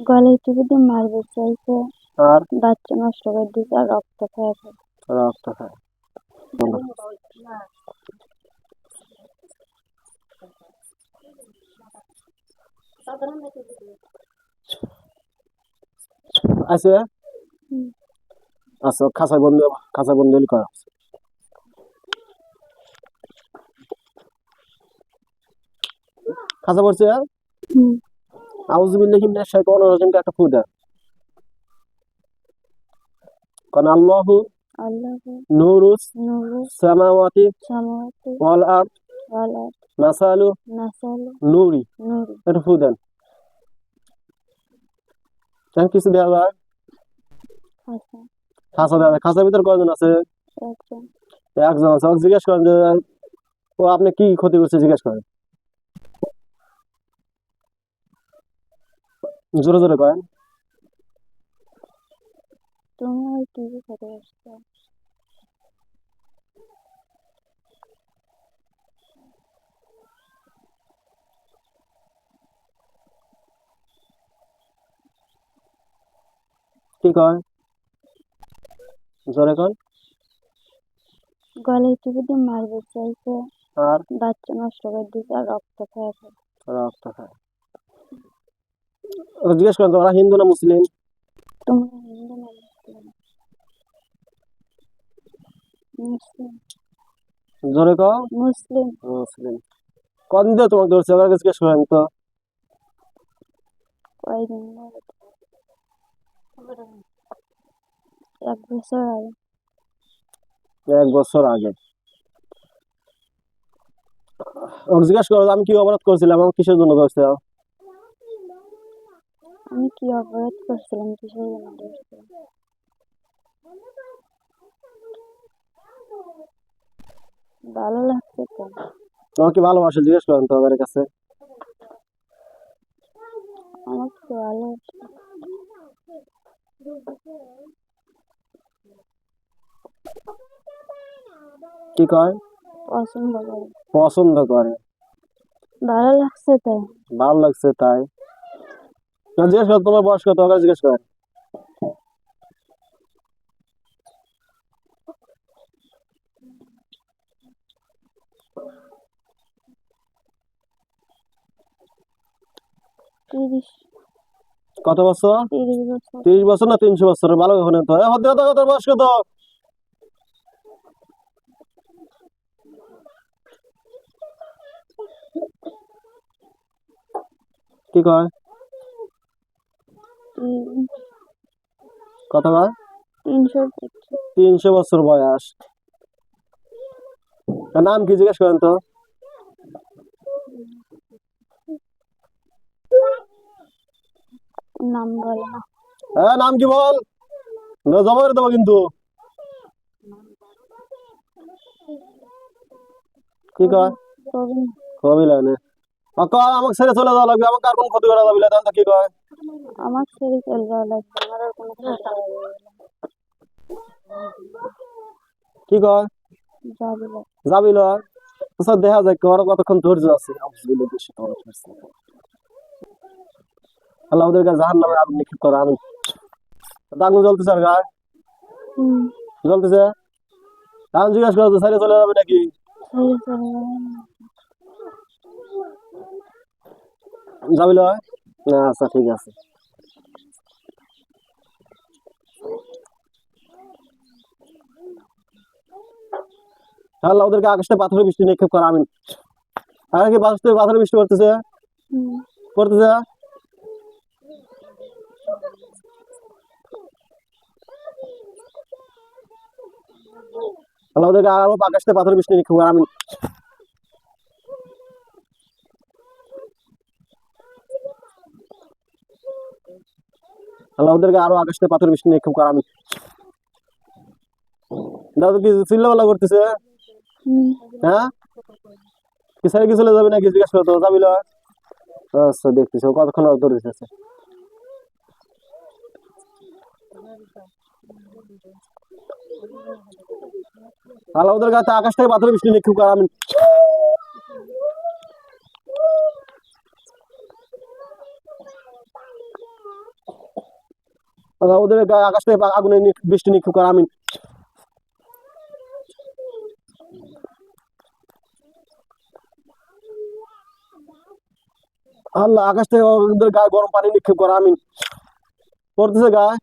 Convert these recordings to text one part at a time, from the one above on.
গলায় টিপে মারবে চাইছে, আর বাচ্চা নষ্ট করে দিচ্ছে আর রক্ত খেয়ে ফেলে। রক্ত খায়। বলো। আছে হুম, আচ্ছা, খাঁচা বন্ধ করা খাঁচা পড়ছে। হুম, আউযুবিল্লাহি মিনাশ শাইতানির রাজিমকে একটা ফু দেন। কারণ আল্লাহু আল্লাহ নূরুস নূরুস সামাওয়াতি সামাওয়াতি ওয়াল আরদ ওয়াল আরদ মাসালু মাসালু নূরি। নূরি। একটা ফু দেন। কিছু দেওয়া যায়? খাসা খাঁচা দেওয়া যায়। খাঁচার ভিতর কয়জন আছে? একজন। একজন আছে। ওকে জিজ্ঞেস করেন যে ও আপনি কি ক্ষতি করছে, জিজ্ঞেস করেন। জোরে জোরে করেন। তুমি ওই টিভি করে আসছো। কি কয়? জোরে কন। গলায় টিপে মারবে চাইছে, আর বাচ্চা নষ্ট করে দিচ্ছে আর রক্ত খেয়ে ফেলে। রক্ত খায়। ওকে জিজ্ঞেস করেন তো ওরা হিন্দু না মুসলিম। তোমরা হিন্দু না মুসলিম? মুসলিম। জোরে কও। মুসলিম। মুসলিম। কদিন ধরে তোমাকে ধরছে, ওরা জিজ্ঞেস করেন তো। কয়দিন ধরে? 1 বছর আগে। 1 বছর আগে। ওকে জিজ্ঞেস করো আমি কি অপরাধ করেছিলাম, আমার কিসের জন্য ধরছে। আমি কি অপরাধ করছিলাম, কিসের জন্য ধরছিলাম? ভালো লাগছে তো। তোমার কি ভালোবাসে, জিজ্ঞেস করেন তো ওদের কাছে। আমার তো ভালো কি কয়? পছন্দ করে। পছন্দ করে। ভালো লাগছে তো। ভালো লাগছে তাই। জিজ্ঞেস করো তোমার বয়স কত, ওকে জিজ্ঞেস করেন। তিরিশ। কত বছর? 30 বছর। 30 বছর না 300 বছর? ভালো এখন তো তোর বয়স কত? কি কয়? কত কয়? 325। 300 বছর বয়স। তার নাম কি, জিজ্ঞেস করেন তো। নাম বলে না। হ্যাঁ নাম কি বল, জমা করে দেবো কিন্তু। কি কয়? প্রবীণ। কবি লাগে। আমাকে ছেড়ে চলে যাওয়া লাগবে, আমাকে আর কোন ক্ষতি করা যাবে না, তখন তো কি কয়? আমার ছেড়ে চলে যাওয়া লাগবে, আমার আর কোনো কথা বলবে না। কি কয়? যাবি না। যাবি লয়। আচ্ছা দেখা যাক ওরা কতক্ষণ ধৈর্য আছে। আল্লাহ ওদের কাছে জাহান্নামে আগুন নিক্ষেপ করে। আমি আগুন জ্বলতেছে আর গায়ে হুম, জ্বলতেছে। এখন জিজ্ঞেস করো তো ছেড়ে চলে যাবে নাকি। ছেড়ে চলে যাবে না। যাবি লয়? না আচ্ছা ঠিক আছে। আল্লাহ ওদেরকে আকাশে পাথরের বৃষ্টি নিক্ষেপ করে। আমিন। আর কি বাতাস থেকে পাথরের বৃষ্টি করতেছে, হুম, করতেছে। আল্লাহ ওদেরকে আরো আকাশ থেকে পাথরের বৃষ্টি নিক্ষেপ করে। আমিন। আল্লাহ ওদেরকে আরো আকাশ থেকে পাথরের বৃষ্টি নিক্ষেপ করে। আমিন। দাদা কি চিল্লাপাল্লা করতেছে? হুম। হ্যাঁ কি ছেড়ে কি চলে যাবে নাকি, জিজ্ঞেস করো তো। যাবি লয়? আচ্ছা দেখতেছি ও কতক্ষণ ধরে দিতেছে। আল্লাহ ওদের কাছে আকাশ থেকে পাথরের বৃষ্টি নিক্ষেপ করে। আমিন। ওদের গায়ে আকাশ থেকে আগুনের বৃষ্টি নিক্ষেপ কর আমিন। আল্লাহ আকাশ থেকে ওদের গায়ে গরম পানি নিক্ষেপ কর আমিন। পড়তেছে গায়ে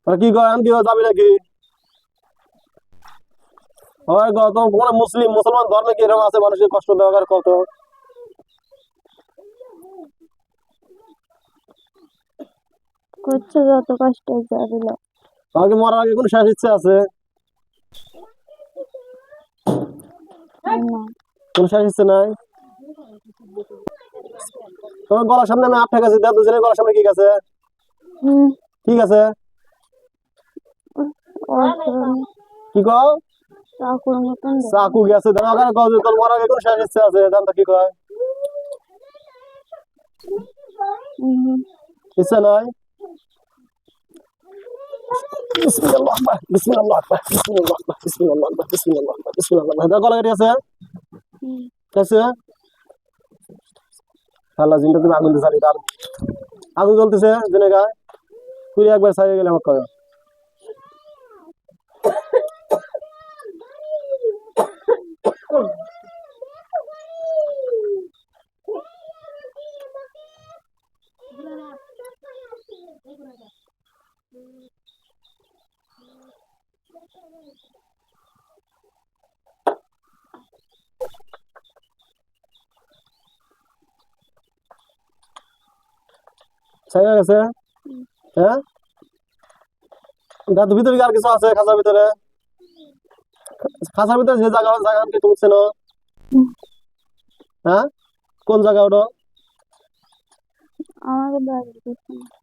আর কি কয় কি যাবি নাকি? তোমার মুসলমান ধর্মে কি এরকম আছে মানুষের কষ্ট দেওয়ার কত? করছে যত কষ্ট দিল। আমাকে মরার আগে কোনো শেষ ইচ্ছে আছে? কোনো শেষ ইচ্ছে নাই? তোমার গলার সামনে আমি আটটা গেছি, দেখ দুজনের গলার সামনে কি গেছে? ঠিক আছে কি কও? চাকু গেছে তোর মরার আগে কোনো শেষ ইচ্ছে আছে? জানতো কি কয়? ইচ্ছা নাই? গলা কেটে আছে? আল্লাহ জিনটা তুমি আগুন দিয়ে চালিয়ে আগুন জ্বলতেছে জেনে গায়ে তুই একবার ছাড়িয়ে গেলে আমার কয় ছাড়িয়ে গেছে? হ্যাঁ দাদু ভিতরে কি আর কিছু আছে? খাঁচার ভিতরে যে জায়গা কি তুমি চেনো? হ্যাঁ কোন জায়গা ওটা?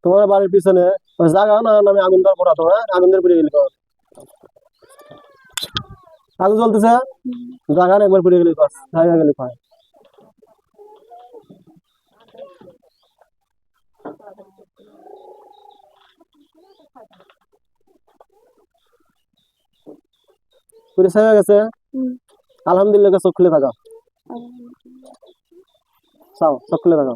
তোমার বাড়ির পিছনে জায়গা না আমি আগুন দেওয়ার পড়া তো। হ্যাঁ আগুন দিয়ে পুড়ে গেলি আগুন জ্বলতেছে জায়গা না একবার পুড়ে গেলি জায়গা গেলি কয় পুড়ে ছায়া গেছে? আলহামদুলিল্লাহ চোখ খুলে থাকা চাও চোখ খুলে থাকা